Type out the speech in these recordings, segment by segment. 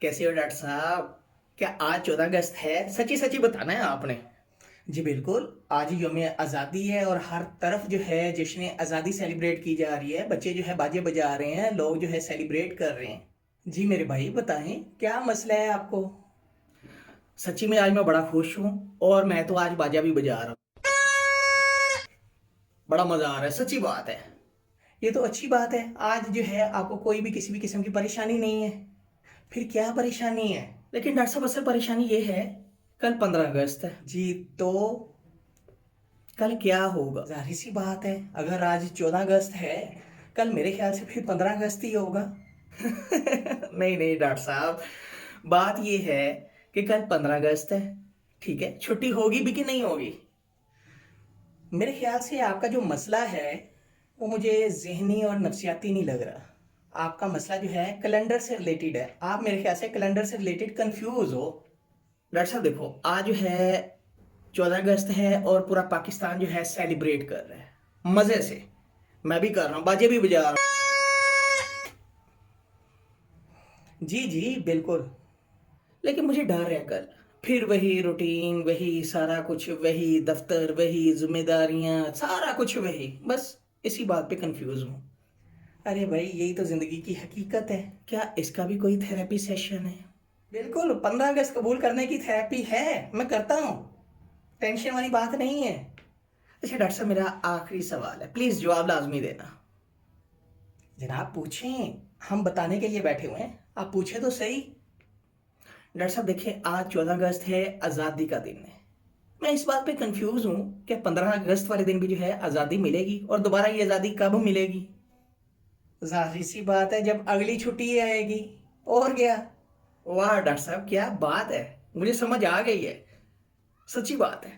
कैसे हो डॉक्टर साहब? क्या आज 14 अगस्त है? सच्ची सच्ची बताना है आपने। जी बिल्कुल, आज यौम आज़ादी है और हर तरफ जो है जश्न आज़ादी सेलिब्रेट की जा रही है। बच्चे जो है बाजे बजा रहे हैं, लोग जो है सेलिब्रेट कर रहे हैं। जी मेरे भाई बताएं, क्या मसला है आपको? सच्ची में आज मैं बड़ा खुश हूँ और मैं तो आज बाजा भी बजा रहा हूँ। बड़ा मजा आ रहा है, सच्ची बात है। ये तो अच्छी बात है, आज जो है आपको कोई भी किसी भी किस्म की परेशानी नहीं है। फिर क्या परेशानी है? लेकिन डॉक्टर साहब असल परेशानी ये है, कल 15 अगस्त है जी, तो कल क्या होगा? जाहिर सी बात है, अगर आज 14 अगस्त है, कल मेरे ख्याल से फिर 15 अगस्त ही होगा। नहीं नहीं डॉक्टर साहब, बात ये है कि कल 15 अगस्त है, ठीक है, छुट्टी होगी भी कि नहीं होगी? मेरे ख्याल से आपका जो मसला है वो मुझे जहनी और नफ्सियाती नहीं लग रहा। आपका मसला जो है कैलेंडर से रिलेटेड है। आप मेरे ख्याल से कैलेंडर से रिलेटेड कंफ्यूज हो। डॉक्टर साहब देखो, आज जो है 14 अगस्त है और पूरा पाकिस्तान जो है सेलिब्रेट कर रहा है मजे से। मैं भी कर रहा हूँ, बाजे भी बजा रहा हूँ। जी जी बिल्कुल। लेकिन मुझे डर है कल फिर वही रूटीन, वही सारा कुछ, वही दफ्तर, वही जिम्मेदारियां, सारा कुछ वही, बस इसी बात पे कंफ्यूज हूँ। अरे भाई यही तो जिंदगी की हकीकत है, क्या इसका भी कोई थेरेपी सेशन है? बिल्कुल, 15 अगस्त कबूल करने की थेरेपी है, मैं करता हूँ, टेंशन वाली बात नहीं है। अच्छा डॉक्टर साहब, मेरा आखिरी सवाल है, प्लीज जवाब लाजमी देना। जनाब पूछें, हम बताने के लिए बैठे हुए हैं, आप पूछे तो सही। डॉक्टर साहब देखिए, आज 14 अगस्त है, आज़ादी का दिन है। मैं इस बात पे कंफ्यूज हूँ कि 15 अगस्त वाले दिन भी जो है आज़ादी मिलेगी और दोबारा ये आज़ादी कब मिलेगी? जाहिर सी बात है, जब अगली छुट्टी आएगी। और क्या? वाह डॉक्टर साहब क्या बात है, मुझे समझ आ गई है। सच्ची बात है,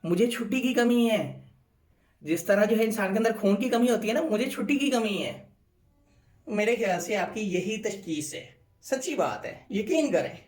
मुझे छुट्टी की कमी है। जिस तरह जो है इंसान के अंदर खून की कमी होती है ना, मुझे छुट्टी की कमी है। मेरे ख्याल से आपकी यही तशखीस है। सच्ची बात है, यकीन करें।